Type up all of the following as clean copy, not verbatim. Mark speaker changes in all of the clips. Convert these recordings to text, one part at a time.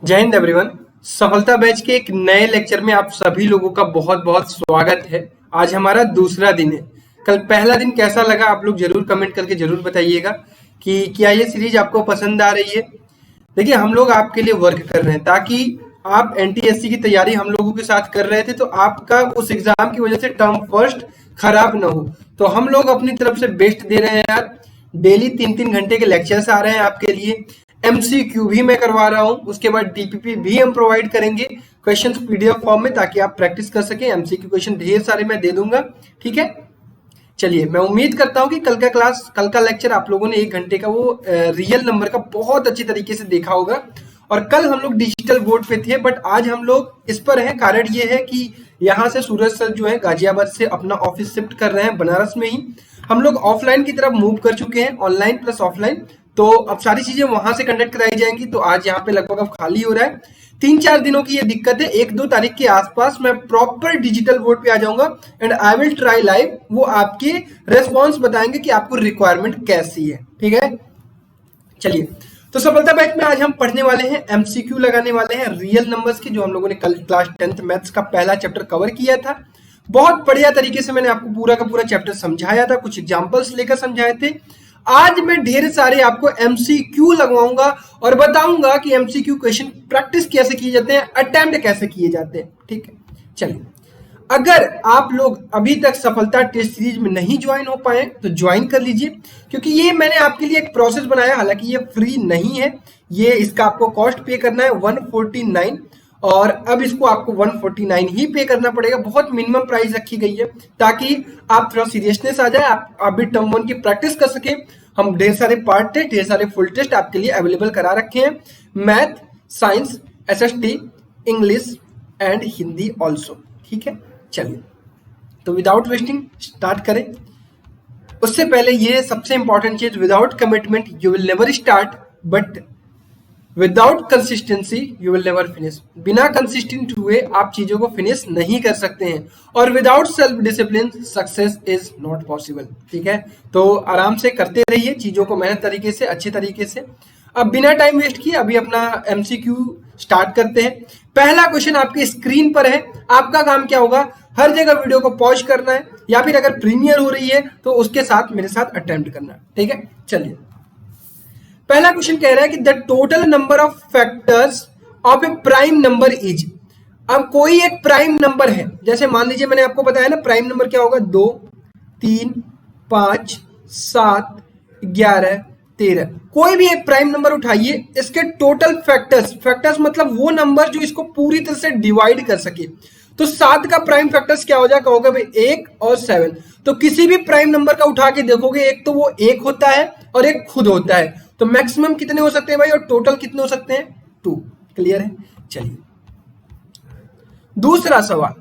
Speaker 1: जय हिंद एवरीवन। सफलता बैच के एक नए लेक्चर में आप सभी लोगों का बहुत बहुत स्वागत है। आज हमारा दूसरा दिन है। कल पहला दिन कैसा लगा आप लोग जरूर कमेंट करके जरूर बताइएगा कि क्या ये सीरीज आपको पसंद आ रही है। देखिए, हम लोग आपके लिए वर्क कर रहे हैं ताकि आप एनटीएससी की तैयारी हम लोगों के साथ कर रहे थे तो आपका उस एग्जाम की वजह से टर्म फर्स्ट खराब ना हो। तो हम लोग अपनी तरफ से बेस्ट दे रहे हैं यार। डेली 3-3 घंटे के लेक्चर्स आ रहे हैं आपके लिए। एमसीक्यू भी मैं करवा रहा हूं, उसके बाद डीपीपी भी हम प्रोवाइड करेंगे क्वेश्चंस पीडीएफ फॉर्म में ताकि आप प्रैक्टिस कर सकें। एमसीक्यू क्वेश्चन ढेर सारे मैं दे दूंगा, ठीक है। चलिए, मैं उम्मीद करता हूं कि कल का लेक्चर आप लोगों ने 1 घंटे का वो रियल नंबर का बहुत अच्छी तरीके से देखा होगा। और कल हम लोग डिजिटल बोर्ड पे थे, बट आज हम लोग इस पर हैं। कारण ये है कि यहाँ से सूरज सर जो है गाजियाबाद से अपना ऑफिस शिफ्ट कर रहे हैं बनारस में ही। हम लोग ऑफलाइन की तरफ मूव कर चुके हैं, ऑनलाइन प्लस ऑफलाइन। तो अब सारी चीजें वहां से कंडक्ट कराई जाएंगी। तो आज यहाँ पे लगभग अब खाली हो रहा है। 3-4 दिनों की ये दिक्कत है। 1-2 तारीख के आसपास मैं प्रॉपर डिजिटल बोर्ड पे आ जाऊंगा and I will try live. वो आपके रेस्पॉन्स बताएंगे कि आपको रिक्वायरमेंट कैसी है, ठीक है। चलिए, तो सफलता बैच में आज हम पढ़ने वाले हैं, एमसीक्यू लगाने वाले हैं रियल नंबर्स की, जो हम लोगों ने कल क्लास 10th मैथ्स का पहला चैप्टर कवर किया था। बहुत बढ़िया तरीके से मैंने आपको पूरा का पूरा चैप्टर समझाया था, कुछ एग्जांपल्स लेकर समझाए थे। आज मैं ढेर सारे आपको एमसीक्यू लगवाऊंगा और बताऊंगा कि एमसीक्यू क्वेश्चन प्रैक्टिस कैसे किए जाते हैं, अटेम्प्ट कैसे किए जाते हैं, ठीक है। चलिए, अगर आप लोग अभी तक सफलता टेस्ट सीरीज में नहीं ज्वाइन हो पाए तो ज्वाइन कर लीजिए, क्योंकि ये मैंने आपके लिए एक प्रोसेस बनाया। हालांकि ये फ्री नहीं है, ये इसका आपको कॉस्ट पे करना है 149, और अब इसको आपको 149 ही पे करना पड़ेगा। बहुत मिनिमम प्राइस रखी गई है ताकि आप थोड़ा सीरियसनेस आ जाए, आप अभी टर्म 1 की प्रैक्टिस कर सके। हम ढेर सारे पार्ट टेस्ट, ढेर सारे फुल टेस्ट आपके लिए अवेलेबल करा रखे हैं, math, science, SST, English and Hindi also, ठीक है। चलिए, तो विदाउट वेस्टिंग स्टार्ट करें। उससे पहले ये सबसे इंपॉर्टेंट चीज, without commitment you will never start, but without consistency you will never finish. बिना कंसिस्टेंट हुए आप चीजों को फिनिश नहीं कर सकते हैं, और without self discipline success is not possible, ठीक है। तो आराम से करते रहिए चीजों को, मेहनत तरीके से, अच्छे तरीके से। अब बिना टाइम वेस्ट किए अभी अपना एमसीक्यू स्टार्ट करते हैं। पहला क्वेश्चन आपके स्क्रीन पर है। आपका काम क्या होगा, हर जगह वीडियो को पॉज करना है, या फिर अगर प्रीमियर हो रही है तो उसके साथ मेरे साथ अटेम्प्ट करना है, ठीक है। चलिए, पहला क्वेश्चन कह रहा है कि the total number of factors of A prime number is. अब कोई एक प्राइम नंबर है, जैसे मान लीजिए मैंने आपको बताया ना प्राइम नंबर क्या होगा, 2, 3, 5, 7, 11, 13। कोई भी एक प्राइम नंबर उठाइए, इसके टोटल फैक्टर्स मतलब वो नंबर जो इसको पूरी तरह से डिवाइड कर सके। तो 7 का प्राइम फैक्टर्स क्या हो जाएगा, होगा भाई 1 और 7। तो किसी भी प्राइम नंबर का उठा के देखोगे, एक तो वो 1 होता है और एक खुद होता है। तो मैक्सिमम कितने हो सकते हैं भाई, और टोटल कितने हो सकते हैं, 2। क्लियर है। चलिए, दूसरा सवाल,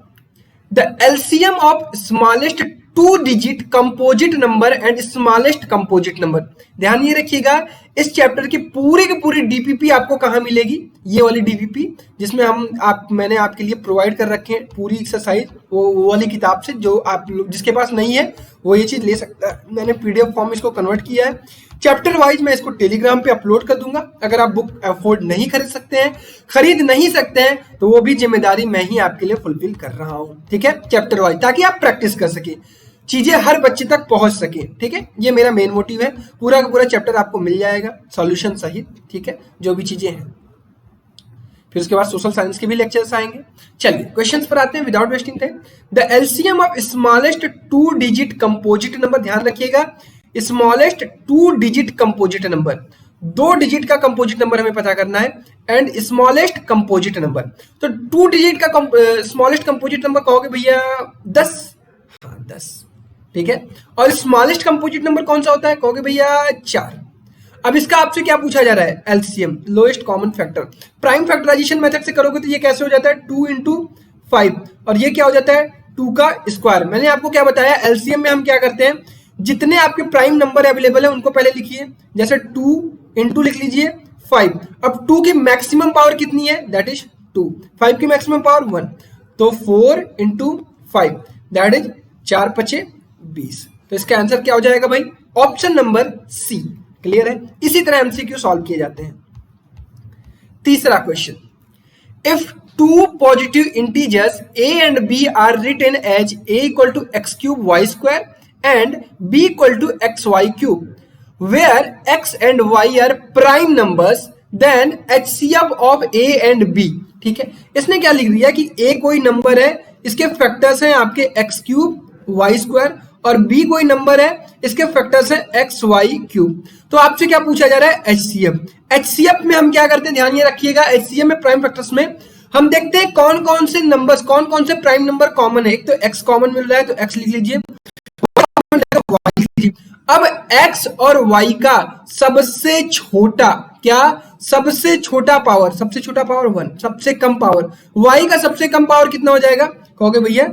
Speaker 1: the LCM of smallest 2 digit composite number and smallest composite number. ध्यान ये रखिएगा, इस चैप्टर की पूरी डीपीपी आपको कहां मिलेगी, ये वाली डीपीपी जिसमें मैंने आपके लिए प्रोवाइड कर रखे हैं पूरी एक्सरसाइज, वो वाली किताब से। जो आप लोग जिसके पास नहीं है वो ये चीज ले सकता है। मैंने पीडीएफ फॉर्म इसको कन्वर्ट किया है। चैप्टर वाइज मैं इसको टेलीग्राम पे अपलोड कर दूंगा। अगर आप बुक अफोर्ड नहीं खरीद नहीं सकते हैं तो वो भी जिम्मेदारी मैं ही आपके लिए फुलफिल कर रहा हूं, ठीक है, चैप्टर वाइज, ताकि आप प्रैक्टिस कर सके, चीजें हर बच्चे तक पहुंच सके, ठीक है। ये मेरा मेन मोटिव है। पूरा का पूरा चैप्टर आपको मिल जाएगा सॉल्यूशन सहित, ठीक है, जो भी चीजें हैं। फिर उसके बाद सोशल साइंस के भी लेक्चर्स आएंगे। चलिए, क्वेश्चंस पर आते हैं without wasting time. The LCM of smallest 2 digit composite number, ध्यान रखिएगा, smallest 2 digit composite number, 2 digit का कंपोजिट नंबर हमें पता करना है, एंड स्मॉलेस्ट कंपोजिट नंबर। तो 2 डिजिट का स्मॉलेस्ट कंपोजिट नंबर कहोगे भैया 10, हाँ 10, ठीक है। और स्मॉलेस्ट कंपोजिट नंबर कौन सा होता है, कहोगे भैया 4। अब इसका आपसे क्या पूछा जा रहा है, LCM, lowest common factor. Prime factorization method से करोगे तो ये कैसे हो जाता है, 2 × 5, और ये क्या हो जाता है 2 का स्क्वायर। मैंने आपको क्या बताया, एलसीएम में हम क्या करते हैं, जितने आपके प्राइम नंबर अवेलेबल है उनको पहले लिखिए। जैसे 2 × लिख लीजिए 5। अब 2 की मैक्सिमम पावर कितनी है, दैट इज 2। 5 की मैक्सिमम पावर 1, तो 4 × 5 दैट इज 4 × 5 = 20। तो इसका आंसर क्या हो जाएगा भाई, ऑप्शन नंबर सी। क्लियर है। इसी तरह एमसीक्यू सॉल्व किए जाते हैं। तीसरा question, if two positive integers a and b are written as a equal to x cube y square and b equal to xy cube where x and y are prime numbers then HCF of a and b। ठीक है, इसने क्या लिख दिया कि a कोई number है, इसके फैक्टर्स हैं आपके x क्यूब वाई स्क्वायर, और b कोई नंबर है, इसके फैक्टर्स हैं एक्स वाई क्यूब। तो आपसे क्या पूछा जा रहा है, HCF। HCF में हम क्या करते हैं, ध्यान ये रखिएगा, HCF में प्राइम फैक्टर्स में हम देखते हैं कौन कौन से नंबर्स, कौन कौन से प्राइम नंबर कॉमन है। एक तो x कॉमन मिल रहा है तो x लिख लीजिए, अब x और y का सबसे छोटा, क्या सबसे छोटा पावर, सबसे छोटा पावर 1, सबसे कम पावर, y का सबसे कम पावर कितना हो जाएगा, कहोगे भैया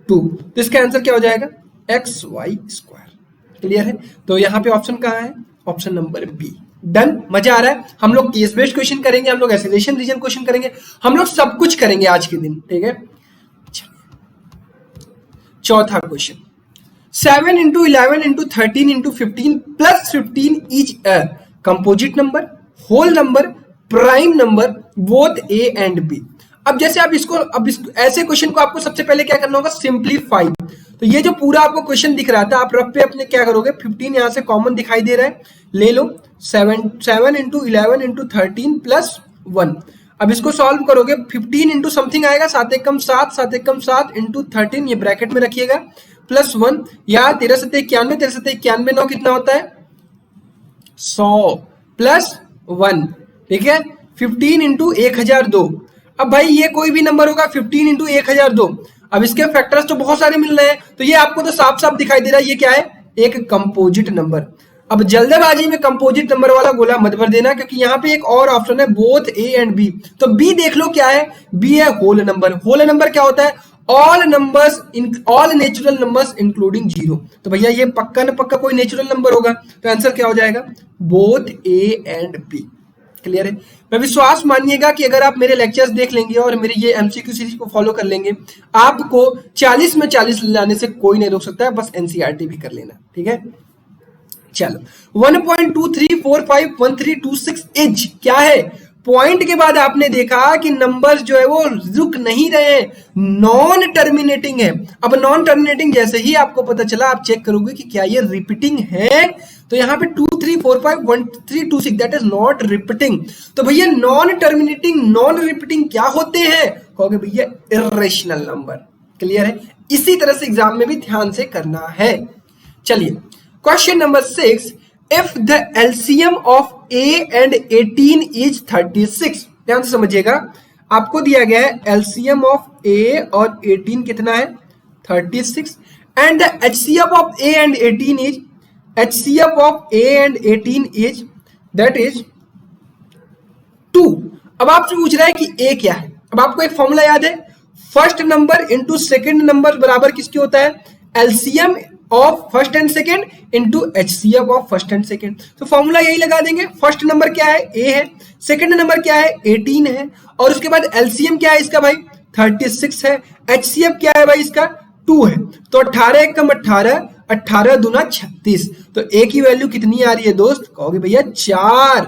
Speaker 1: 2, तो इसका आंसर क्या हो जाएगा, एक्स वाई स्क्वायर। क्लियर है, तो यहां पे ऑप्शन कहां है, ऑप्शन नंबर बी। डन, मजा आ रहा है। हम लोग केस बेस्ड क्वेश्चन करेंगे, हम लोग एसोसिएशन रीजन क्वेश्चन करेंगे, हम लोग सब कुछ करेंगे आज के दिन। ठीक है, चौथा question, 7 into 11 into 13 into 15 plus 15 each a composite number, whole number, prime number, both a and b। अब जैसे आप इसको, ऐसे क्वेश्चन को आपको सबसे पहले क्या करना होगा, सिंप्लीफाई। तो ये जो पूरा आपको क्वेश्चन दिख रहा था, आप रफ पे अपने क्या करोगे, 15 यहां से कॉमन दिखाई दे रहा है, ले लो, 7 into 11 into 13 plus 1। अब इसको सॉल्व करोगे, 15 इंटू समथिंग आएगा, 7 एकम 7, 7 एकम 7 इंटू 13, ये ब्रैकेट में रखिएगा, प्लस 1, या 13 7 91, 13 7 91 9 कितना होता है, 100 प्लस 1। ठीक है, 15 इंटू 1002। अब भाई ये कोई भी नंबर होगा, 15 इंटू 1002। अब इसके फैक्टर्स तो बहुत सारे मिल रहे हैं, तो ये आपको तो साफ साफ दिखाई दे रहा है, ये क्या है, एक कंपोजिट नंबर। अब जल्दबाजी में कंपोजिट नंबर वाला गोला मत भर देना, क्योंकि यहाँ पे एक और ऑप्शन है, बोथ ए एंड बी। तो बी देख लो क्या है, बी है होल नंबर। होल नंबर क्या होता है, all numbers, all natural numbers including 0। तो भैया ये पक्का न पक्का कोई नेचुरल नंबर होगा, तो आंसर क्या हो जाएगा, both A and B. Clear है, मैं विश्वास मानिएगा कि अगर आप मेरे लेक्चर्स देख लेंगे और मेरे ये एमसीक्यू सीरीज को फॉलो कर लेंगे, आपको 40 में 40 लाने से कोई नहीं रोक सकता है, बस एनसीईआरटी भी कर लेना। ठीक है, चलो 1.23451326 इंच क्या है, पॉइंट के बाद आपने देखा कि नंबर्स जो है वो रुक नहीं रहे, नॉन टर्मिनेटिंग है। अब नॉन टर्मिनेटिंग जैसे ही आपको पता चला, आप चेक करोगे कि क्या ये रिपीटिंग है, तो यहाँ पे 2 3 4 5 1 3 2 6 दैट इज नॉट रिपीटिंग। तो भैया नॉन टर्मिनेटिंग, नॉन रिपीटिंग क्या होते हैं, कहोगे भैया इरेशनल नंबर। क्लियर है, इसी तरह से एग्जाम में भी ध्यान से करना है। चलिए question number 6, if the LCM of A and 18 is 36। ध्यान से समझिएगा, आपको दिया गया है LCM of A और 18 कितना है, 36, and the HCF of A and 18 is, HCF of A and 18 is that is 2। अब आपसे पूछ रहा है कि A क्या है। अब आपको एक फॉर्मूला याद है, first number into second number बराबर किसके होता है, LCM of first and second into HCF of first and second. तो फॉर्मूला यही लगा देंगे, फर्स्ट नंबर क्या है, A है, सेकेंड नंबर क्या है, 18 है, और उसके बाद LCM क्या है इसका भाई, 36 है, HCF क्या है भाई इसका, 2 है। तो 18 एकम 18, 18 दूना 36। तो A की वैल्यू कितनी आ रही है दोस्त, कहोगे भैया 4।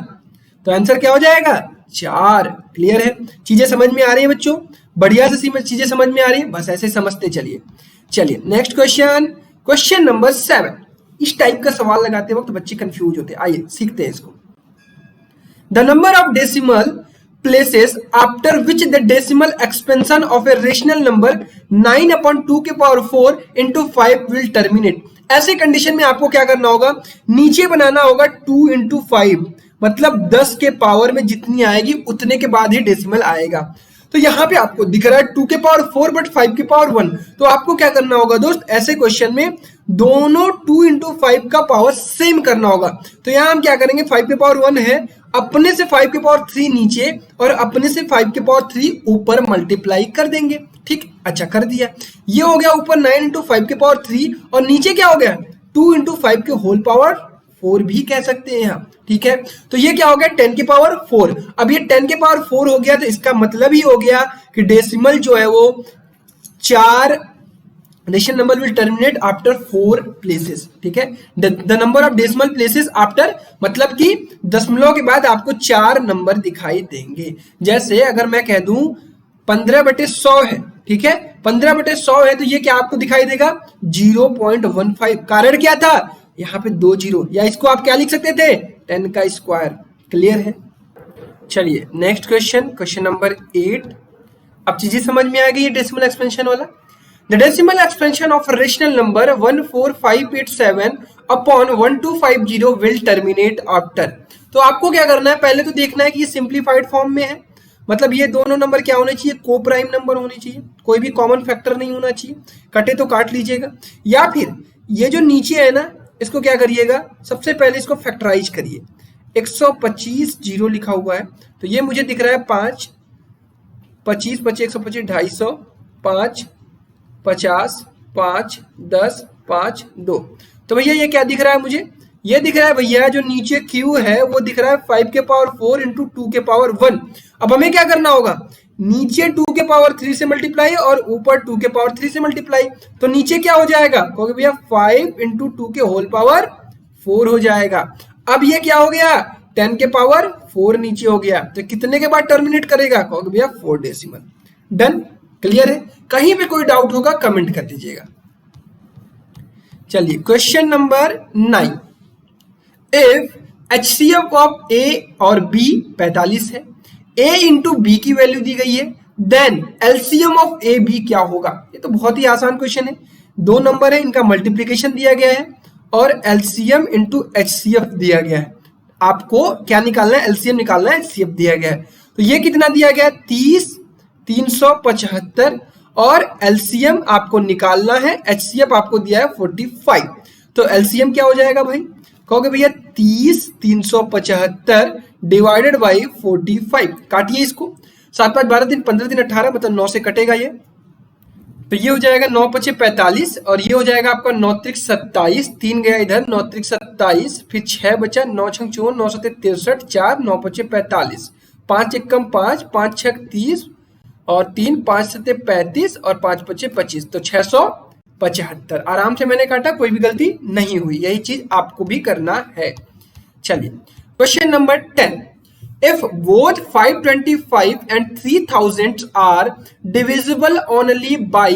Speaker 1: तो आंसर क्या हो जाएगा, 4। क्लियर है, चीजें समझ में आ रही है बच्चों, बढ़िया से चीजें समझ में आ रही है, बस ऐसे समझते चलिए। चलिए नेक्स्ट क्वेश्चन, क्वेश्चन नंबर 7। इस टाइप का सवाल लगाते वक्त बच्चे कंफ्यूज होते हैं, आइए सीखते हैं इसको। The number of decimal places after which the decimal expansion of a rational number 9/2 के पावर 4 into 5 विल टर्मिनेट। ऐसे कंडीशन में आपको क्या करना होगा, नीचे बनाना होगा 2 into 5, मतलब 10 के पावर में जितनी आएगी उतने के बाद ही डेसिमल आएगा। तो यहां पे आपको दिख रहा है 2 के पावर 4 बट 5 के पावर 1। तो आपको क्या करना होगा दोस्त, ऐसे क्वेश्चन में दोनों 2 into 5 का पावर सेम करना होगा। तो यहां हम क्या करेंगे, 5 के पावर 1 है, अपने से 5 के पावर 3 नीचे और अपने से 5 के पावर 3 ऊपर मल्टीप्लाई कर देंगे। ठीक, अच्छा कर दिया, ये हो गया ऊपर 9 into 5 के पावर 3, और नीचे क्या हो गया, 2 into 5 के होल पावर 4 भी कह सकते हैं हम। ठीक है, तो ये क्या हो गया, 10 के पावर 4। अब ये 10 के पावर 4 हो गया, तो इसका मतलब ही हो गया कि डेसिमल जो है वो 4, rational number will terminate after 4 places. ठीक है, the number of decimal places after, मतलब कि दशमलव के बाद आपको 4 नंबर दिखाई देंगे। जैसे अगर मैं कह दूं 15/100 है, ठीक है, 15/100 है, तो ये क्या आपको दिखाई देगा 0.15। कारण क्या था, यहाँ पे 2 जीरो, या इसको आप क्या लिख सकते थे 10 का स्क्वायर। क्लियर है। चलिए नेक्स्ट क्वेश्चन, क्वेश्चन नंबर 8। अब चीजें समझ में आ गई है डेसिमल एक्सपेंशन वाला। The decimal expansion of rational number 14587 upon 1250 will terminate after. तो आपको क्या करना है, पहले तो देखना है कि ये सिंप्लीफाइड फॉर्म में है, मतलब ये दोनों नंबर क्या होने चाहिए, को प्राइम नंबर होने चाहिए, कोई भी कॉमन फैक्टर नहीं होना चाहिए, कटे तो काट लीजिएगा। या फिर ये जो नीचे है ना, इसको क्या करिएगा, सबसे पहले इसको फैक्टराइज करिए। 125 जीरो लिखा हुआ है, तो ये मुझे दिख रहा है 5, 25 बचे 125, 250, 5, 50, 5, 10, 5, 2। तो भैया ये क्या दिख रहा है मुझे, ये दिख रहा है भैया जो नीचे Q है वो दिख रहा है 5 के पावर 4 इंटू 2 के पावर 1। अब हमें क्या करना होगा, नीचे 2 के पावर 3 से मल्टीप्लाई और ऊपर 2 के पावर 3 से मल्टीप्लाई। तो नीचे क्या हो जाएगा, कहोगे भैया 5 इंटू 2 के होल पावर 4 हो जाएगा। अब ये क्या हो गया, 10 के पावर 4 नीचे हो गया, तो कितने के बाद टर्मिनेट करेगा, कहोगे भैया 4 डेसिमल। डन, क्लियर है। कहीं पे कोई डाउट होगा कमेंट कर दीजिएगा। चलिए question number 9। If HCF of A और B 45 है, A इंटू बी की वैल्यू दी गई है, then LCM of A B क्या होगा। ये तो बहुत ही आसान क्वेश्चन है, दो नंबर है, इनका मल्टीप्लीकेशन दिया गया है और LCM इंटू HCF दिया गया है। आपको क्या निकालना है, LCM निकालना है, HCF दिया गया है। तो ये कितना दिया गया है 30, 375 और LCM आपको निकालना है, HCF आपको दिया है 45। तो LCM क्या हो जाएगा भाई, कहोगे भैया 30, 375 डिवाइडेड बाई 45। काटिए इसको, 7 5 12 3 15 3 18, मतलब 9 से कटेगा ये, तो ये हो जाएगा 9 5 45 और ये हो जाएगा आपका 9 3 27, 3 गया इधर, 9 3 27, फिर 6 बचा, 9 6 54, 9 7 63, 4 9 5 45, 5 1 कम 5, 5 6 30 और 3 5 7 35 और 5 5 25, तो 675। आराम से मैंने काटा, कोई भी गलती नहीं हुई, यही चीज आपको भी करना है। चलिए question number 10। If both 525 and 3000 are divisible only by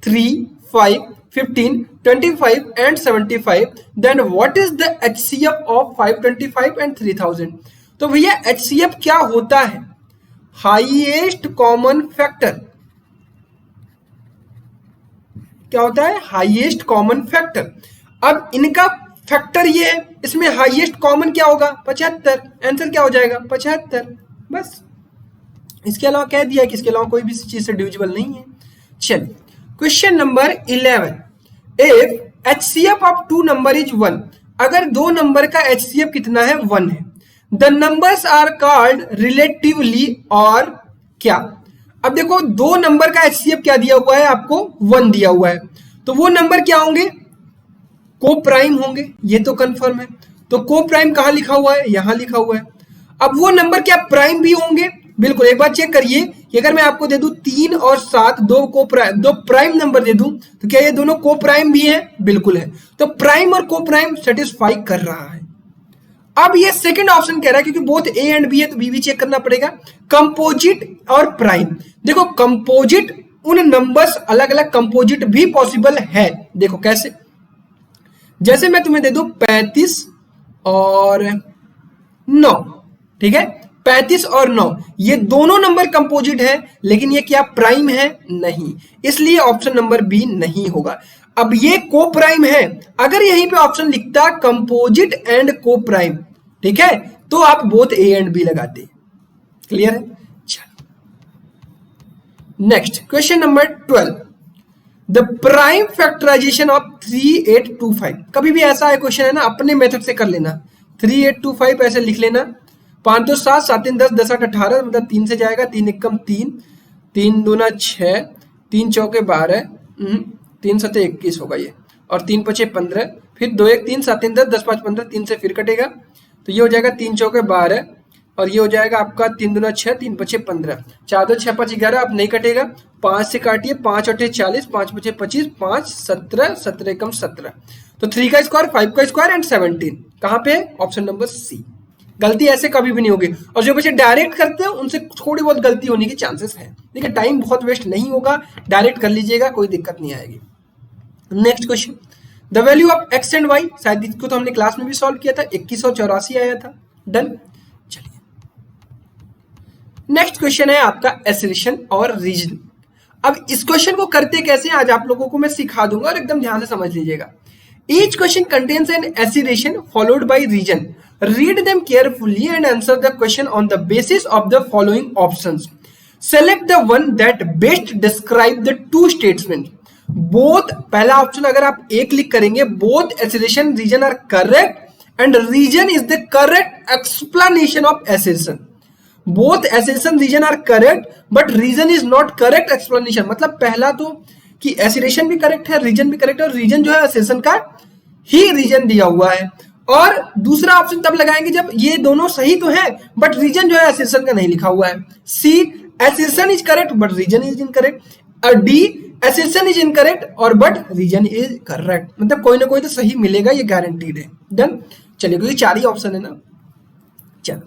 Speaker 1: 3, 5, 15, 25 and 75, then what is the HCF of 525 and 3000? तो भैया HCF क्या होता है, हाईएस्ट कॉमन फैक्टर। क्या होता है, हाईएस्ट कॉमन फैक्टर। अब इनका फैक्टर ये है, इसमें हाईएस्ट कॉमन क्या होगा 75, आंसर क्या हो जाएगा 75, बस। इसके अलावा कह दिया कि इसके अलावा कोई भी चीज से डिविजिबल नहीं है। चलिए question number 11। If HCF of 2 number is 1, अगर दो नंबर का HCF कितना है 1 है, the numbers are called relatively और क्या। अब देखो दो नंबर का HCF क्या दिया हुआ है आपको 1 दिया हुआ है, तो वो नंबर क्या होंगे, को प्राइम होंगे, ये तो कंफर्म है। तो को प्राइम कहां लिखा हुआ है, यहां लिखा हुआ है। अब वो नंबर क्या प्राइम भी होंगे, बिल्कुल। एक बार चेक करिए कि अगर मैं आपको दे दूं 3 और 7 दो प्राइम नंबर दे दूं, तो क्या ये दोनों को प्राइम भी है, बिल्कुल है। तो प्राइम और को प्राइम सेटिस्फाई कर रहा है। अब ये सेकंड ऑप्शन कह रहा है, क्योंकि बोथ ए एंड बी है तो बी भी चेक करना पड़ेगा। कंपोजिट और प्राइम, देखो कंपोजिट उन नंबर्स अलग अलग कंपोजिट भी पॉसिबल है। देखो कैसे, जैसे मैं तुम्हें दे दूं 35 और 9, ठीक है, 35 और 9 ये दोनों नंबर कंपोजिट है, लेकिन ये क्या प्राइम है, नहीं, इसलिए ऑप्शन नंबर बी नहीं होगा। अब ये को प्राइम है, अगर यहीं पे ऑप्शन लिखता कंपोजिट एंड को प्राइम, ठीक है, तो आप बोथ ए एंड बी लगाते। क्लियर है। चलो next question number 12। The prime factorization of 3825। कभी भी ऐसा है क्वेश्चन है ना, अपने मेथड से कर लेना। 3825 ऐसे लिख लेना, 5 2 7 7 3 10 10 8 18, मतलब 3 से जाएगा, 3 1 कम 3, 3 2 6, 3 चौके 12, 3 7 21 होगा ये, और 3 5 15, फिर 2 1 3 7 3 10 10 5 15, 3 से फिर कटेगा, तो ये हो जाएगा 3 चौके 12 और ये हो जाएगा आपका 3 2 6, 3 5 15, 4 2 6 5 11, अब नहीं कटेगा, 5 से काटिए, 5 8 40, 5 5 25, 5 17, 17 कम 17, तो 3 का स्क्वायर, 5 का स्क्वायर एंड 17 कहाँ पे, ऑप्शन नंबर सी। गलती ऐसे कभी भी नहीं होगी, और जो बच्चे डायरेक्ट करते हैं उनसे थोड़ी बहुत गलती होने की चांसेस है। देखिए टाइम बहुत वेस्ट नहीं होगा, डायरेक्ट कर लीजिएगा, कोई दिक्कत नहीं आएगी। Next question, the value of x and y, शायद इसको तो हमने क्लास में भी सॉल्व किया था, 2184 आया था। डन। चलिए नेक्स्ट क्वेश्चन है आपका एसेलेशन और रीजन। अब इस क्वेश्चन को करते कैसे आज आप लोगों को मैं सिखा दूंगा, और एकदम ध्यान से समझ लीजिएगा। Each question contains an assertion followed by reason, read them carefully and answer the question on the basis of the following options, select the one that best describe the two statement. Both, पहला option अगर आप एक click करेंगे, both assertion reason are correct and reason is the correct explanation of assertion. Both assertion reason are correct but reason is not correct explanation. मतलब पहला तो कि acylation भी करेक्ट है, रीजन भी करेक्ट है, और रीजन जो है एसिलेशन का ही रीजन दिया हुआ है। और दूसरा ऑप्शन तब लगाएंगे जब ये दोनों सही तो है बट रीजन जो है एसिलेशन का नहीं लिखा हुआ है। C, assertion is correct but reason is incorrect. और डी, एसिलेशन इज इनकरेक्ट और बट रीजन इज करेक्ट। मतलब कोई ना कोई तो सही मिलेगा, ये गारंटीड है। डन। चलिए, क्योंकि 4 ही ऑप्शन है ना। चलो,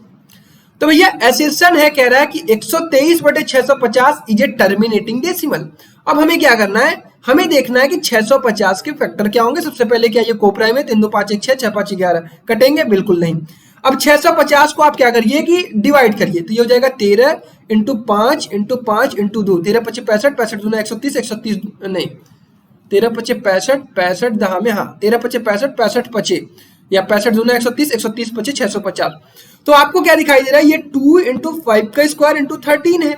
Speaker 1: तो भैया एसेशन है, कह रहा है कि 123/650 इज ए टर्मिनेटिंग डेसिमल। अब हमें क्या करना है, हमें देखना है कि 650 के फैक्टर क्या होंगे। सबसे पहले क्या ये कोप्राइम है, 3 2 5 1 6 6 5 11, कटेंगे बिल्कुल नहीं। अब 650 को आप क्या करिए कि डिवाइड करिए, तो ये हो जाएगा 13 इंटू 5 इंटू 5 इंटू 2, 13 5 65, 65 दूना 130, 130 नहीं 13 5 65, 65 दहा में, हाँ 13 5 65, 65 5 या 65 दूना 130, 130 5 650। तो आपको क्या दिखाई दे रहा है, ये 2 इंटू 5 का स्क्वायर इंटू 13 है।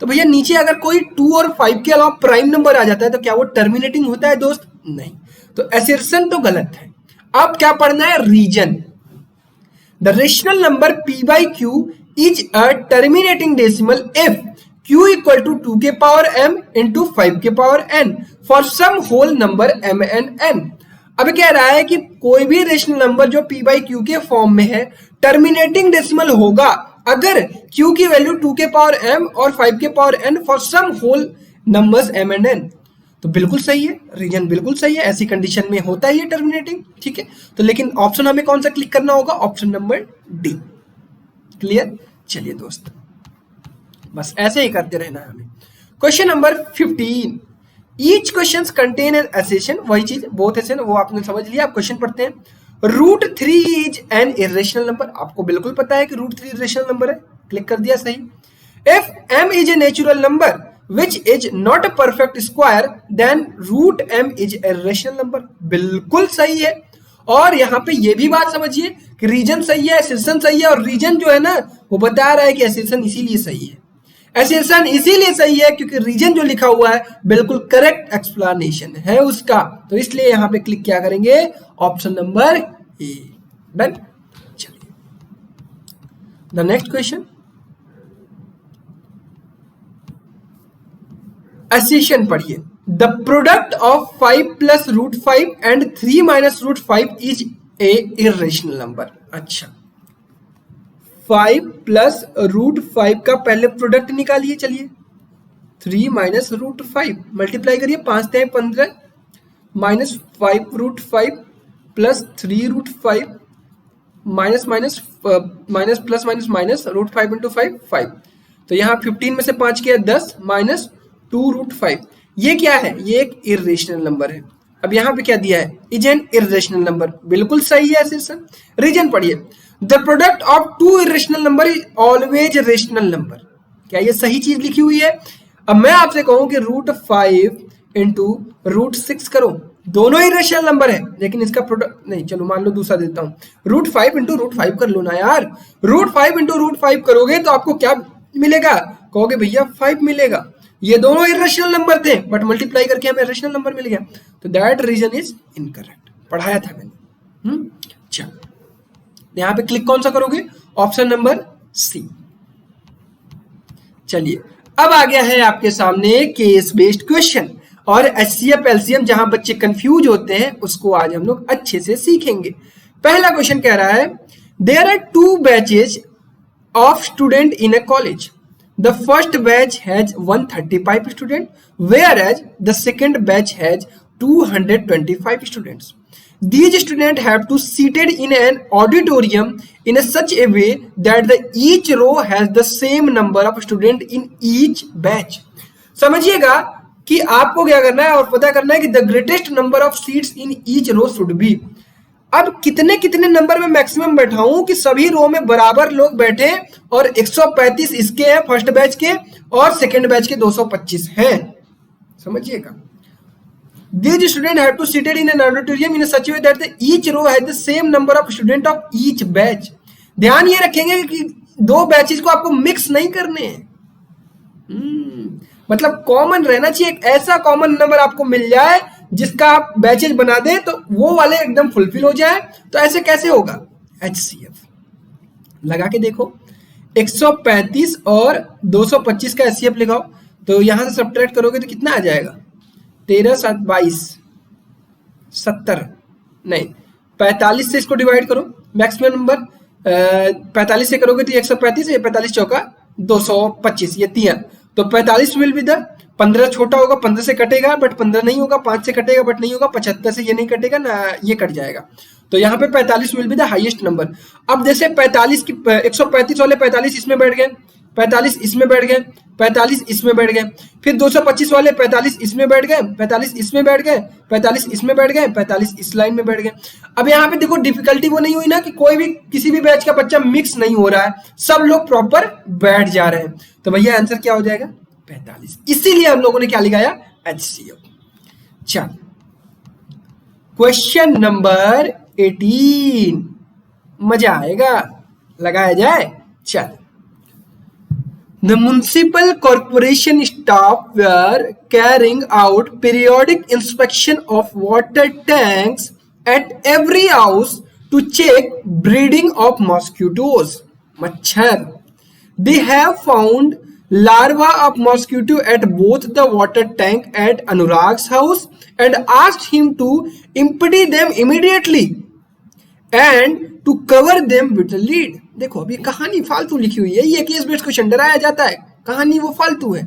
Speaker 1: तो भैया नीचे अगर कोई 2 और 5 के अलावा प्राइम नंबर आ जाता है तो क्या वो टर्मिनेटिंग होता है दोस्त? नहीं। तो एसर्शन तो गलत है। अब क्या पढ़ना है, reason. The rational number p by q is a terminating decimal if q equal to 2 के पावर m into 5 के power n for some whole number m and n। अब कह रहा है कि कोई भी रेशनल नंबर जो p by q के फॉर्म में है टर्मिनेटिंग डेसिमल होगा अगर q की वैल्यू 2 के पावर m और 5 के power n for some whole numbers m and n। तो बिल्कुल सही है, रीजन बिल्कुल सही है, ऐसी कंडीशन में होता है ये टर्मिनेटिंग। ठीक है, तो लेकिन ऑप्शन हमें कौन सा क्लिक करना होगा, ऑप्शन नंबर डी। क्लियर? चलिए दोस्त, बस ऐसे ही करते रहना है हमें। Question number 15, each question contain an assertion, वही चीज बोथ एसेशन, वो आपने समझ लिया। आप क्वेश्चन पढ़ते हैं। Root 3 is an irrational number, आपको बिल्कुल पता है कि रूट 3 इरेशनल नंबर है, क्लिक कर दिया सही। If m is a natural number which is not a perfect square then root m is a rational number, बिल्कुल सही है। और यहाँ पे ये भी बात समझिए कि रीजन सही है, एसेशन सही है, और रीजन जो है ना वो बता रहा है कि एसेशन इसीलिए सही है। एसेशन इसीलिए सही है क्योंकि रीजन जो लिखा हुआ है बिल्कुल करेक्ट एक्सप्लेनेशन है उसका, तो इसलिए यहाँ पे क्लिक क्या करेंगे, ऑप्शन नंबर ए। डन। चलिए द नेक्स्ट क्वेश्चन, एसेशन पढ़िए। The product of 5 plus root 5 and 3 minus root 5 is a irrational number. अच्छा, 5 प्लस रूट 5 का पहले प्रोडक्ट निकालिए। चलिए, 3 माइनस रूट 5 मल्टीप्लाई करिए, 5 3 15 minus 5 root 5 plus 3 root 5 minus minus minus plus minus minus root 5 into 5 5। तो यहाँ 15 में से 5 किया 10 माइनस 2 रूट 5। ये क्या है, ये एक इरेशनल नंबर है। अब यहाँ पे क्या दिया है, इज एन इरेशनल नंबर, बिल्कुल सही है एसेशन। रीजन पढ़िए, the product of 2 irrational number is always rational number. क्या ये सही चीज लिखी हुई है? अब मैं आपसे कहूं कि रूट 5 इंटू रूट 6 करो, दोनों इरेशनल नंबर है, लेकिन इसका प्रोडक्ट नहीं, चलो मान लो दूसरा देता हूं, रूट 5 इंटू रूट 5 कर लो ना यार। रूट 5 इंटू रूट 5 करोगे तो आपको क्या मिलेगा, कहोगे भैया 5 मिलेगा। ये दोनों इरेशनल नंबर थे बट मल्टीप्लाई करके हमें रेशनल नंबर मिल गया, तो दैट रीजन इज इनकरेक्ट। पढ़ाया था मैंने। चलो, यहां पे क्लिक कौन सा करोगे, ऑप्शन नंबर सी। चलिए, अब आ गया है आपके सामने केस बेस्ड क्वेश्चन, और एचसीएफ एलसीएम जहां बच्चे कंफ्यूज होते हैं उसको आज हम लोग अच्छे से सीखेंगे। पहला क्वेश्चन कह रहा है, there are 2 batches of student in a college. The first batch has 135 students, whereas the second batch has 225 students. These students have to seated in an auditorium in a such a way that the each row has the same number of student in each batch. समझिएगा कि आपको क्या करना है और पता करना है कि the greatest number of seats in each row should be. अब कितने कितने नंबर में मैक्सिमम बैठाऊं कि सभी रो में बराबर लोग बैठे और 135 इसके हैं फर्स्ट बैच के और सेकेंड बैच के 225 हैं. समझिएगा. These students have to seated in an auditorium in such a way that each row has the same number of students of each batch. ध्यान ये रखेंगे कि दो बैचेस को आपको मिक्स नहीं करने हैं. मतलब कॉमन रहना चाहिए, एक ऐसा कॉमन नंबर आपको मिल जाए जिसका आप बैचेज बना दें तो वो वाले एकदम फुलफिल हो जाए. तो ऐसे कैसे होगा? HCF लगा के देखो. 135 और 225 का HCF लगाओ तो यहां से सब्ट्रैक्ट करोगे तो कितना आ जाएगा? 13 7 22 70 नहीं 45 से इसको डिवाइड करो. मैक्सिमम नंबर 45 से करोगे तो 135, 45 चौका 225, ये 3 तो 45 विल बी द 15 छोटा होगा, 15 से कटेगा बट 15 नहीं होगा, 5 से कटेगा बट नहीं होगा, 75 से ये नहीं कटेगा ना, ये कट जाएगा. तो यहाँ पे 45 will be the highest number. अब जैसे 45 की 135 वाले 45 इसमें बैठ गए, 45 इसमें बैठ गए, 45 इसमें बैठ गए, फिर 225 वाले 45 इसमें बैठ गए, 45 इसमें बैठ गए, 45 इसमें बैठ गए, 45 इस लाइन में बैठ गए. अब यहाँ पे देखो डिफिकल्टी वो नहीं हुई ना कि कोई भी किसी भी बैच का बच्चा मिक्स नहीं हो रहा है, सब लोग प्रॉपर बैठ जा रहे हैं. तो भैया आंसर क्या हो जाएगा? 45. इसीलिए हम लोगों ने क्या लिखाया? HCF. चल क्वेश्चन नंबर 18, मजा आएगा, लगाया जाए. चल. The municipal corporation staff were carrying out periodic inspection of water tanks at every house to check breeding of mosquitoes. Machhar. They have found larvae of mosquito at both the water tank at Anurag's house and asked him to empty them immediately and to cover them with a lid. देखो अभी कहानी फालतू लिखी हुई है, ये case based question डराया जाता है, कहानी वो फालतू है.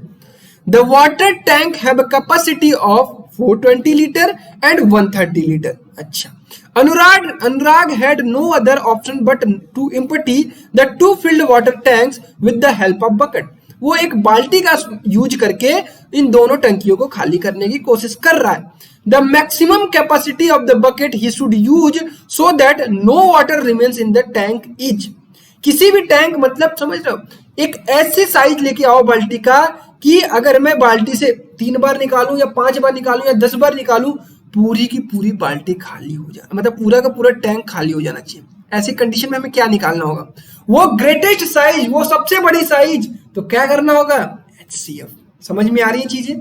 Speaker 1: The water tank have a capacity of 420 liter and 130 liter. अच्छा. Anurag had no other option but to empty the two filled water tanks with the help of bucket. वो एक बाल्टी का यूज करके इन दोनों टंकियों को खाली करने की कोशिश कर रहा है. The maximum capacity of the bucket he should use so that no water remains in the tank is. किसी भी टैंक मतलब समझ रहे हो, एक ऐसे साइज लेके आओ बाल्टी का कि अगर मैं बाल्टी से 3 बार निकालूं या 5 बार निकालूं या 10 बार निकालूं, पूरी की पूरी बाल्टी खाली हो जाए, मतलब पूरा का पूरा टैंक खाली हो जाना चाहिए. ऐसी कंडीशन में हमें क्या निकालना होगा? वो ग्रेटेस्ट साइज, वो सबसे बड़ी साइज. तो क्या करना होगा? HCF. समझ में आ रही है चीजें?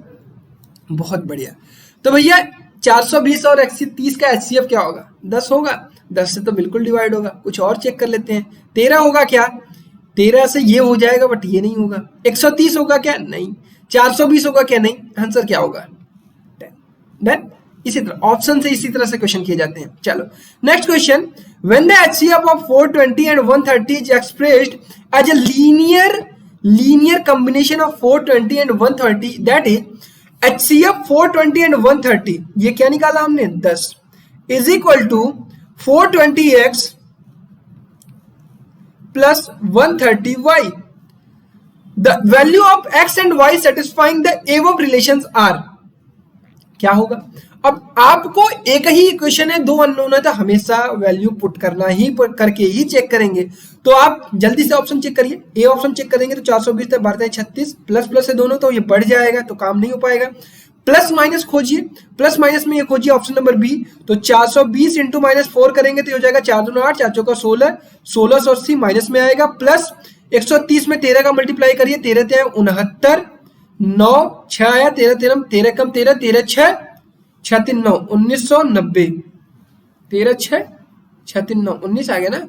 Speaker 1: बहुत बढ़िया. तो भैया 420 और 130 का HCF क्या होगा? 10 होगा. 10 से तो बिल्कुल डिवाइड होगा. कुछ और चेक कर लेते हैं. 13 होगा क्या? 13 से ये हो जाएगा बट ये नहीं होगा. 130 होगा क्या? नहीं. 420 होगा क्या? नहीं. आंसर क्या होगा? 10. डन. इसी तरह ऑप्शन से इसी तरह से क्वेश्चन किए जाते हैं. चलो next question. When the HCF of 420 and 130 is expressed as a linear combination of 420 and 130, that is HCF 420 and 130, ये क्या निकाला हमने? 10 is equal to 420x plus 130y. The value of x and y satisfying the above relations are. क्या होगा? अब आपको एक ही equation है, 2 अननोन है, तो हमेशा वैल्यू पुट करना ही करके ही चेक करेंगे. तो आप जल्दी से ऑप्शन चेक करिए. ए ऑप्शन चेक करेंगे तो 420 तक बढ़ता है 36, प्लस प्लस है दोनों तो ये बढ़ जाएगा, तो काम नहीं हो पाएगा. प्लस माइनस खोजिए, प्लस माइनस में ये खोजिए ऑप्शन नंबर बी. तो 420 इंटू -4 करेंगे तो हो जाएगा 4 दूना 8, 4 चौका 16, 1680 माइनस में आएगा, प्लस 130 में 13 का मल्टीप्लाई करिए, 13 × 69, 9 6 आया, 13 13 कम 13, 13 6 6 3 9 1990, 13 6 6 3 9 19 आ गया ना.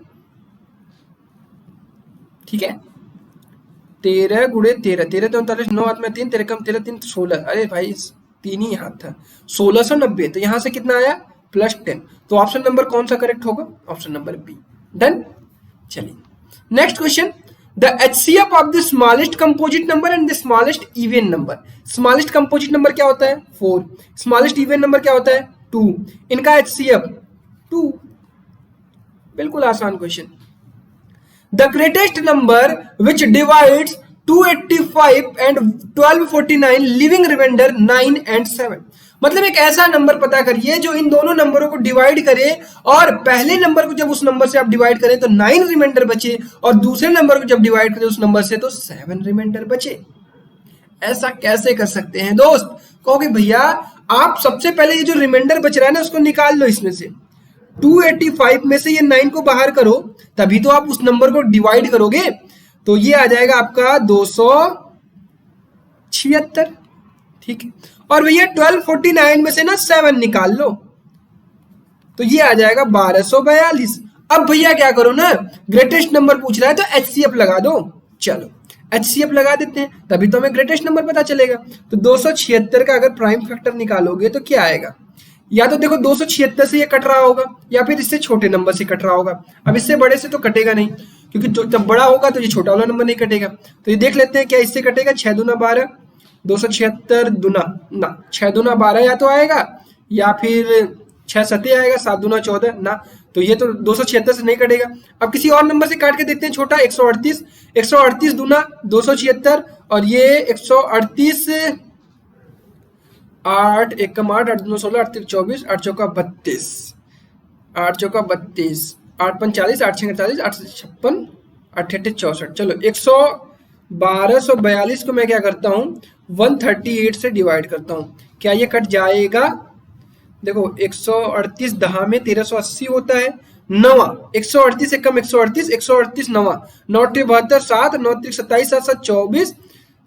Speaker 1: ठीक है. 13 गुणे 13, 13 तो 39, 9 हाथ में 3, 13 कम 13 3 16. अरे भाई 3 ही हाथ था. 1690. तो यहां से कितना आया? +10. तो ऑप्शन नंबर कौन सा करेक्ट होगा? Option number B. डन. चलिए next question. The HCF of the smallest composite number and the smallest even number. Smallest composite number क्या होता है? 4. स्मॉलेस्ट इवन नंबर क्या होता है? 2. इनका HCF 2। बिल्कुल आसान question. The greatest number which divides 285 and 1249 leaving remainder 9 and 7। मतलब एक ऐसा नंबर पता करिए जो इन दोनों नंबरों को डिवाइड करे और पहले नंबर को जब उस नंबर से आप डिवाइड करें तो 9 रिमाइंडर बचे और दूसरे नंबर को जब डिवाइड करें उस नंबर से तो 7 रिमाइंडर बचे। ऐसा कैसे कर सकते हैं दोस्त? कहोगे भैया आप सबसे पहले ये जो रिमाइंडर बच रहा है ना उसको निकाल लो इसमें से। 285 में से ये 9 को बाहर करो तभी तो आप उस नंबर को डिवाइड करोगे, तो ये आ जाएगा आपका 276। ठीक है, और भैया 1249 में से ना 7 निकाल लो तो ये आ जाएगा 1242। अब भैया क्या करो ना, ग्रेटेस्ट नंबर पूछ रहा है तो HCF लगा दो। चलो HCF लगा देते हैं तभी तो हमें ग्रेटेस्ट नंबर पता चलेगा। तो 276 का अगर प्राइम फैक्टर निकालोगे तो क्या आएगा? या तो देखो 276 से ये कट रहा होगा या फिर इससे छोटे नंबर से कट रहा होगा। अब इससे बड़े से तो कटेगा नहीं क्योंकि जब बड़ा होगा तो ये छोटा वाला नंबर नहीं कटेगा। तो ये देख लेते हैं क्या इससे कटेगा। 6 दूना 12, 276 दूना ना 6 दूना 12 या तो आएगा या फिर 6 सते आएगा, 7 दूना 14 ना, तो ये तो 276 से नहीं कटेगा। अब किसी और नंबर से काट के देखते हैं छोटा, 138, 138 दूना 276 और ये 138 8 1 कम 8 8 दूना 16 8 24 8 चौका 32 8 चौका 32 8 5 40 8 6 48 8 56 8 8 64। चलो 1242 को मैं क्या करता हूँ 138 से डिवाइड करता हूँ, क्या ये कट जाएगा? देखो 138 दहा में 1380 होता है, 9 138 से कम 138 138 9 9 72 7 9 27 7 7 24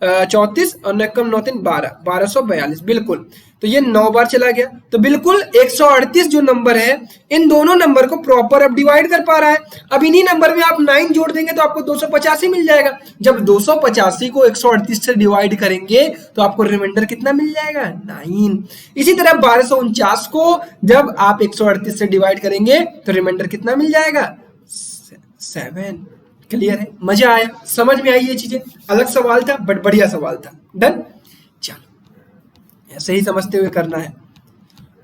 Speaker 1: 34 और 9 कम 9 3 12 1242। बिल्कुल, तो ये 9 बार चला गया तो बिल्कुल 138 जो नंबर है इन दोनों नंबर को प्रॉपर अब डिवाइड कर पा रहा है। अब इन्हीं नंबर में आप 9 जोड़ देंगे तो आपको 285 मिल जाएगा। जब 285 को 138 से डिवाइड करेंगे तो आपको रिमाइंडर कितना मिल जाएगा? 9। इसी तरह 1249 को जब आप 138 से डिवाइड करेंगे तो रिमाइंडर कितना मिल जाएगा? 7। क्लियर है? मजा आया? समझ में आई ये चीजें? अलग सवाल था बट बढ़िया सवाल था। डन? चलो ऐसे ही समझते हुए करना है।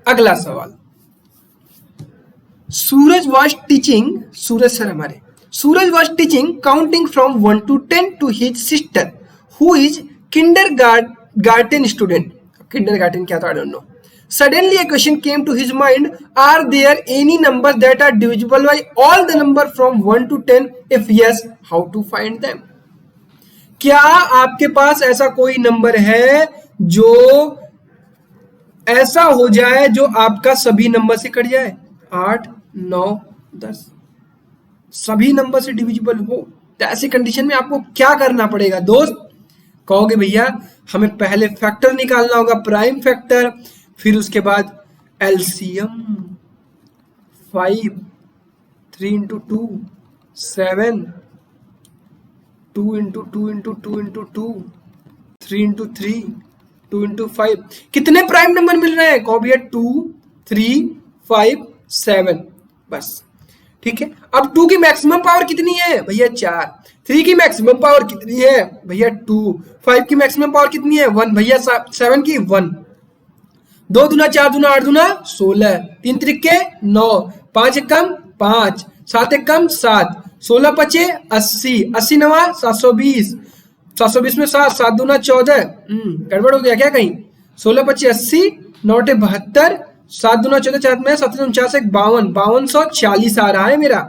Speaker 1: अगला सवाल, Suraj was teaching, Suraj sir हमारे, Suraj was teaching counting from 1 to 10 to his sister who is kindergarten student. Kindergarten क्या था? I don't know. Suddenly a question came to his mind, are there any numbers that are divisible by all the number from 1 to 10? If yes, how to find them? क्या आपके पास ऐसा कोई number है जो ऐसा हो जाए जो आपका सभी नंबर से कट जाए? 8 9 10 सभी नंबर से डिविजिबल हो, तो ऐसी कंडीशन में आपको क्या करना पड़ेगा दोस्त? कहोगे भैया हमें पहले फैक्टर निकालना होगा, प्राइम फैक्टर, फिर उसके बाद LCM 5 3 into 2 7 2 into 2 into 2 into 2 3 into 3 2 into 5। कितने प्राइम नंबर मिल रहे हैं? कहो भैया 2 3 5 7। बस ठीक है। अब 2 की मैक्सिमम पावर कितनी है? भैया 4। 3 की मैक्सिमम पावर कितनी है? भैया 2। 5 की मैक्सिमम पावर कितनी है? 1। भैया 7 की 1। 2 दूना 4 दूना 8 दूना 16, 3 त्रिके 9, 5 एकम 5, 7 एकम 7, 16 पचे 80, 80 नवा 720, 720 में 7, 7 दूना 14। गड़बड़ हो गया क्या कहीं? 16 पचे 80, 9 72, 7 दूना 14 4 में 7 49 एक 52, 5240 आ रहा है मेरा।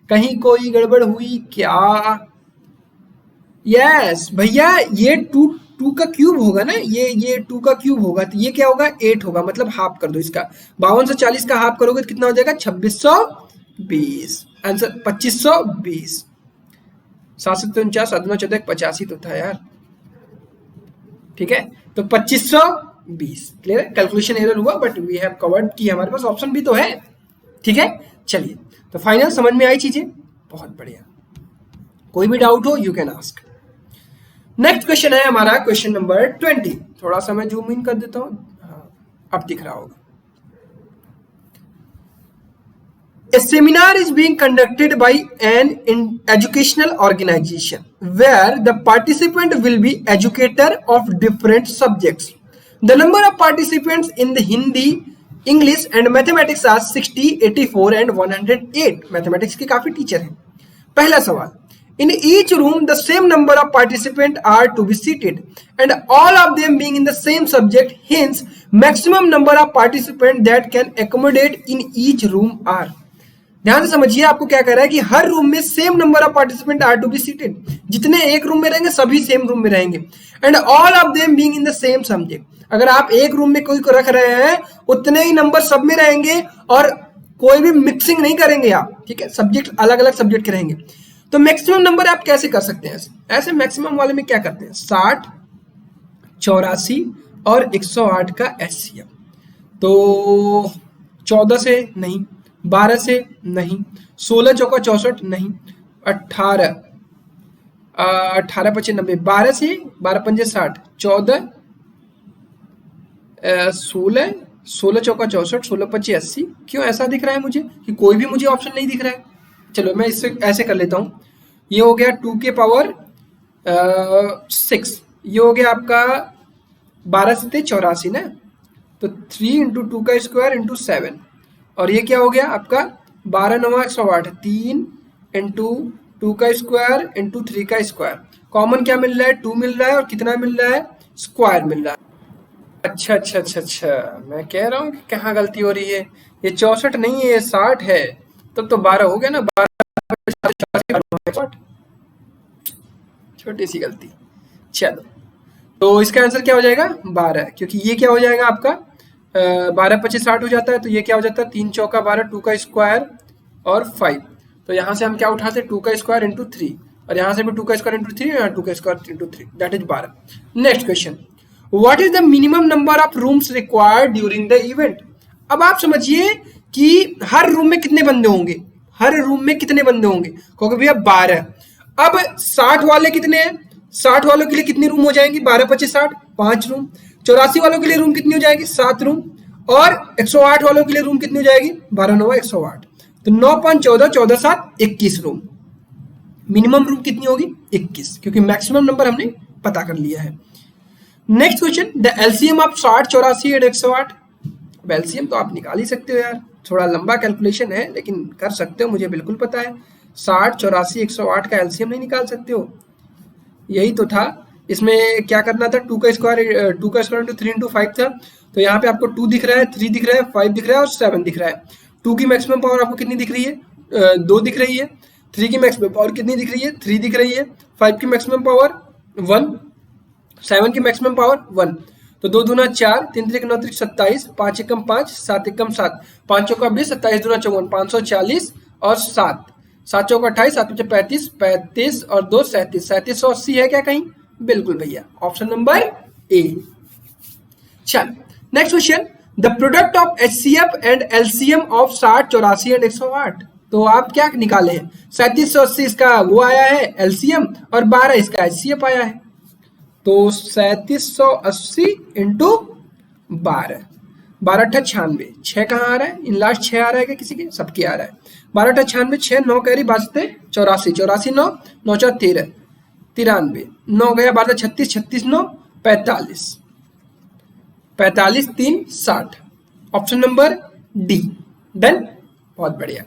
Speaker 1: कहीं कोई गड़बड़ हुई क्या? यस भैया ये 2 का क्यूब होगा ना, ये 2 का क्यूब होगा तो ये क्या होगा? 8 होगा, मतलब हाफ कर दो इसका। 52 से 40 का हाफ करोगे तो कितना हो जाएगा? 2620। आंसर 2520। 749 7 9 14 85 तो था यार। ठीक है, तो 2520। क्लियर है? कैलकुलेशन एरर हुआ बट वी हैव कवर्ड कि हमारे पास ऑप्शन भी तो है। ठीक है, चलिए तो फाइनल समझ में आई चीजें? बहुत बढ़िया। कोई भी डाउट हो you can ask. Next question है हमारा क्वेश्चन नंबर 20। थोड़ा सा मैं जूम इन कर देता हूं, हाँ अब दिख रहा होगा। A seminar is being conducted by an educational organization where the participant will be educator of different subjects. The number of participants in the Hindi English and mathematics are 60, 84 and 108। Mathematics के काफी teacher हैं। पहला सवाल, in each room the same number of participant are to be seated and all of them being in the same subject, hence maximum number of participant that can accommodate in each room are. ध्यान से समझिए, आपको क्या कह रहा है कि हर रूम में same number of participant are to be seated, जितने एक रूम में रहेंगे सभी सेम रूम में रहेंगे, and all of them being in the same subject. अगर आप एक रूम में कोई को रख रहे हैं उतने ही नंबर सब में रहेंगे और कोई भी मिक्सिंग नहीं करेंगे आप, ठीक है, सब्जेक्ट अलग अलग सब्जेक्ट के रहेंगे। तो मैक्सिमम नंबर आप कैसे कर सकते हैं? ऐसे मैक्सिमम वाले में क्या करते हैं, 60, 84 और 108 का एचसीएफ। तो 14 से नहीं, 12 से नहीं, 16 चौका 64 नहीं, 18 पचे 90, 12 से 12 पंजे 60, 14 16 चौका 64, 16 पचे 80। क्यों ऐसा दिख रहा है मुझे कि कोई भी मुझे ऑप्शन नहीं दिख रहा है? चलो मैं इससे ऐसे कर लेता हूँ। ये हो गया 2 के पावर 6, ये हो गया आपका 12 से 84 ना, तो 3 इंटू 2 का स्क्वायर इंटू 7, और ये क्या हो गया आपका 12 9 108, 3 इंटू 2 का स्क्वायर इंटू 3 का स्क्वायर। कॉमन क्या मिल रहा है? 2 मिल रहा है, और कितना मिल रहा है? स्क्वायर मिल रहा है। अच्छा अच्छा अच्छा अच्छा, मैं कह रहा हूँ कि कहाँ गलती हो रही है, ये 64 नहीं है, ये 60 है। तब तो 12 हो गया ना, 12 छोटी सी गलती। चलो, तो इसका आंसर क्या हो जाएगा? 12, क्योंकि ये क्या हो जाएगा आपका 12 पच्चीस 60 हो जाता है, तो ये क्या हो जाता है 3 चौका 12, 2 का स्क्वायर और 5। तो यहाँ से हम क्या उठाते हैं 2 का स्क्वायर इंटू 3, और यहाँ से भी 2 का स्क्वायर इंटू 3, यहाँ 2 का square into 3, that is 12। Next question, what is the minimum number of rooms required during the event. अब आप समझिए कि हर रूम में कितने बंदे होंगे, हर रूम में कितने बंदे होंगे, क्योंकि भैया 12। अब 60 वाले कितने हैं, 60 वालों के लिए कितनी रूम हो जाएंगी, 12 25 60, 5 रूम। 84 वालों के लिए रूम कितनी हो जाएगी, 7 रूम। और 108 वालों के लिए रूम कितनी हो जाएगी, 12 9 108। तो 9 5 14, 14 7 21 रूम। मिनिमम रूम कितनी होगी, 21, क्योंकि मैक्सिमम नंबर हमने पता कर लिया है। Next question, the LCM of 60, 84 and 108। अब एलसीएम तो आप निकाल ही सकते हो यार, थोड़ा लंबा कैलकुलेशन है लेकिन कर सकते हो, मुझे बिल्कुल पता है। 60, 84, 108 का एलसीएम नहीं निकाल सकते हो, यही तो था। इसमें क्या करना था, 2 का स्क्वायर इंटू 3 इंटू 5 था। तो यहाँ पे आपको 2 दिख रहा है, 3 दिख रहा है, 5 दिख रहा है और 7 दिख रहा है। 2 की मैक्सिमम पावर आपको कितनी दिख रही है, 2 दिख रही है। 3 की मैक्सिमम पावर कितनी दिख रही है, 3 दिख रही है। 5 की मैक्सिमम पावर 1, 7 की मैक्सिमम पावर 1। तो 2 दूना 4, 3 3 9 3 27, 5 एकम 5, 7 एकम 7, 5 चौका 20, 27 दूना 54, 540 और 7, 7 चौका 28, 7 पचे 35, 35 और 2 37, 3780 है क्या कहीं? बिल्कुल भैया, ऑप्शन नंबर ए। चल next question, the product of HCF and LCM of 60, 84 and 108। तो आप क्या निकाले हैं, 3780 इसका वो आया है एलसीएम और 12 इसका एचसीएफ आया है। तो 3780 इंटू 12, 12 अट्ठा 96, 6 कहाँ आ रहा है, इन लास्ट 6 आ रहा है क्या किसी के, सबके आ रहा है। 12 अट्ठा 96, 6 9 कैरी बाजते 84, 84 9, 9 4 13, 93, 9 गया 12 36, 36 9 45, 45 3 60। ऑप्शन नंबर डी, डन, बहुत बढ़िया।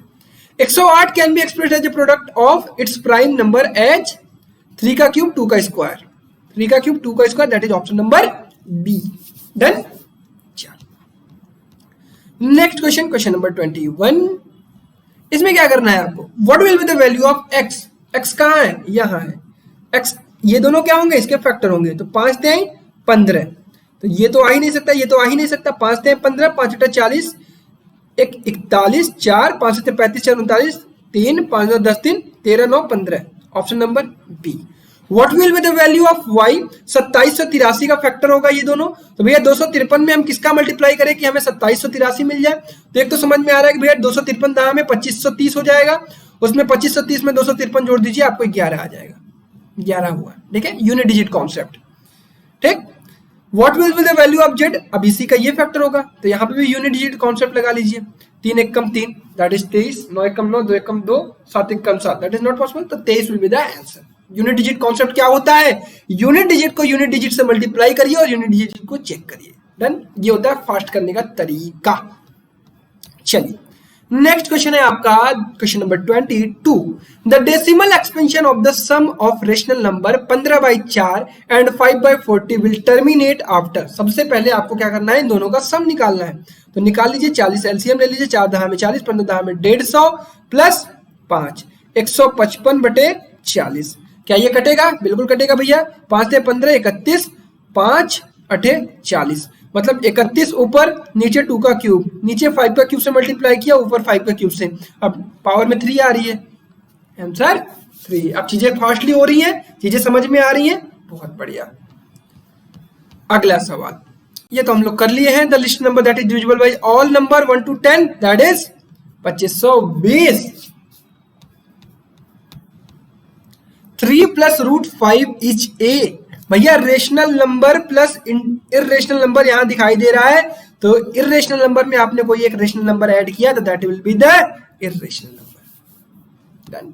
Speaker 1: 108 can be expressed as a product of its prime number as 3 का क्यूब 2 का स्क्वायर, 3 का क्यूब 2 का square, that is option number B, done. Next question, question number 21। इसमें क्या करना है आपको, what will be the value of x. X कहाँ है, यहाँ है एक्स, ये दोनों क्या होंगे, इसके फैक्टर होंगे। तो 5 3 15, तो ये तो आ ही नहीं सकता, ये तो आ ही नहीं सकता। 5 3 15, 5 8 40, 1 41, 4 5 7 35, 4 39, 3 5 9 10 3 13 9 15, option number B. What will be the value of y, 2783 का फैक्टर होगा ये दोनों। तो भैया 253 में हम किसका मल्टीप्लाई करें कि हमें 2783 मिल जाए। तो एक तो समझ में आ रहा है कि भैया 253 दाम में 2530 हो जाएगा, उसमें 2530 में 253 जोड़ दीजिए, आपको 11 आ जाएगा, 11 हुआ, ठीक है, यूनिट डिजिट कॉन्सेप्ट, ठीक। What will be the value of Z, अब इसी का ये फैक्टर होगा, तो यहाँ पे भी यूनिट डिजिट कॉन्सेप्ट लगा लीजिए। 3 एकम 3, that is 23, 9 Ekam 9, 2 Ekam 2, 7 Ekam 7, that is not possible. तो 23 will be the answer. Unit digit concept क्या होता है, यूनिट डिजिट को यूनिट डिजिट से मल्टीप्लाई करिए और यूनिट डिजिट को चेक करिए, डन। ये होता है फास्ट करने का तरीका, चलिए नेक्स्ट क्वेश्चन है आपका question number 22। The decimal expansion of the sum of rational number 15/4 and 5/40 will terminate after. सबसे पहले आपको क्या करना है, इन दोनों का सम निकालना है। तो निकाल लीजिए 40, एलसीएम ले लीजिए, 4 दहा में 40, 15 दहा में 150 प्लस 5 155/40। क्या ये कटेगा? बिल्कुल कटेगा भैया। 5 से 15 31, 5 8 40, मतलब 31 ऊपर, नीचे 2 का क्यूब, नीचे 5 का क्यूब से मल्टीप्लाई किया, ऊपर 5 का क्यूब से, अब पावर में 3 आ रही है, आंसर 3। अब चीजें फास्टली हो रही हैं, चीजें समझ में आ रही हैं, बहुत बढ़िया। अगला सवाल, ये तो हम लोग कर लिए हैं। The list number that is divisible by all number 1 to 10 that is 2520। 3 plus root 5 is a. भैया rational number plus irrational number यहां दिखाई दे रहा है, तो इर्रेशनल नंबर में आपने कोई एक रेशनल नंबर ऐड किया तो that will be the irrational number. Done.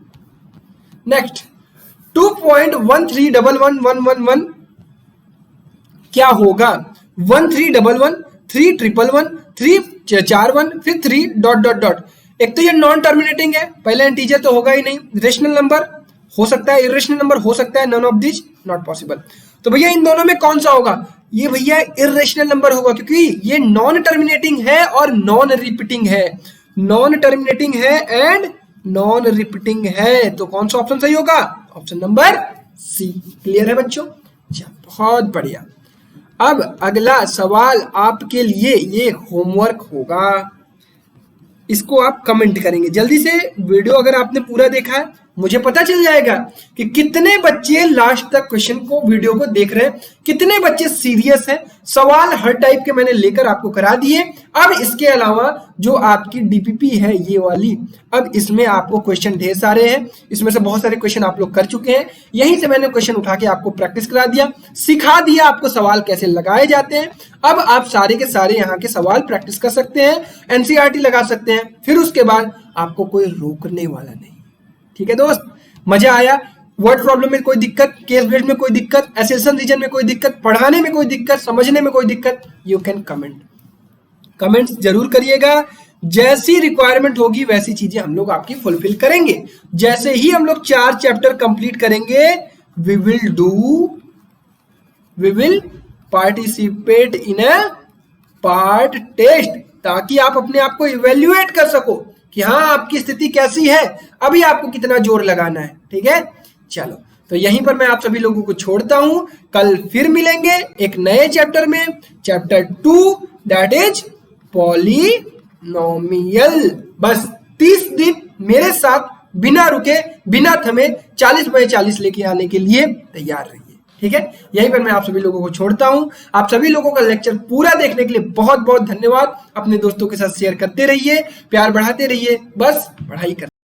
Speaker 1: Next 2.131111 क्या होगा? 1311 311 341 फिर 3 डॉट डॉट डॉट। एक तो ये नॉन टर्मिनेटिंग है, पहले इंटीजर तो होगा ही नहीं, रेशनल नंबर हो सकता है, इर्रेशनल नंबर हो सकता है, none of this not possible. तो भैया इन दोनों में कौन सा होगा? ये भैया इर्रेशनल नंबर होगा, क्योंकि ये नॉन टर्मिनेटिंग है और नॉन रिपीटिंग है। नॉन टर्मिनेटिंग है एंड नॉन रिपीटिंग है, तो कौन सा ऑप्शन सही होगा? Option number C. क्लियर है बच्चों? बहुत बढ़िया। अब अगला सवाल आपके लिए ये होमवर्क होगा, इसको आप कमेंट करेंगे जल्दी से। वीडियो अगर आपने पूरा देखा है, मुझे पता चल जाएगा कि कितने बच्चे लास्ट तक क्वेश्चन को, वीडियो को देख रहे हैं, कितने बच्चे सीरियस हैं। सवाल हर टाइप के मैंने लेकर आपको करा दिए। अब इसके अलावा जो आपकी डीपीपी है ये वाली, अब इसमें आपको क्वेश्चन ढेर सारे हैं, इसमें से बहुत सारे क्वेश्चन आप लोग कर चुके हैं। यहीं से मैंने क्वेश्चन उठा के आपको प्रैक्टिस करा दिया, सिखा दिया आपको सवाल कैसे लगाए जाते हैं। अब आप सारे के सारे यहाँ के सवाल प्रैक्टिस कर सकते हैं, एनसीईआरटी लगा सकते हैं, फिर उसके बाद आपको कोई रोकने वाला नहीं। ठीक है दोस्त, मजा आया? वर्ड प्रॉब्लम में कोई दिक्कत, केस बेस्ड में कोई दिक्कत, एसेशन रीजन में कोई दिक्कत, पढ़ाने में कोई दिक्कत, समझने में कोई दिक्कत, यू कैन कमेंट्स जरूर करिएगा। जैसी रिक्वायरमेंट होगी वैसी चीजें हम लोग आपकी फुलफिल करेंगे। जैसे ही हम लोग 4 चैप्टर कंप्लीट करेंगे, we will participate in a part test, ताकि आप अपने आप को इवेल्युएट कर सको कि हाँ आपकी स्थिति कैसी है, अभी आपको कितना जोर लगाना है। ठीक है, चलो तो यहीं पर मैं आप सभी लोगों को छोड़ता हूं। कल फिर मिलेंगे एक नए चैप्टर में, चैप्टर 2 दैट इज पॉलिनोमियल। बस 30 दिन मेरे साथ बिना रुके बिना थमे 40/40 लेके आने के लिए तैयार रहिए। ठीक है, यहीं पर मैं आप सभी लोगों को छोड़ता हूं। आप सभी लोगों का लेक्चर पूरा देखने के लिए बहुत बहुत धन्यवाद। अपने दोस्तों के साथ शेयर करते रहिए, प्यार बढ़ाते रहिए, बस पढ़ाई कर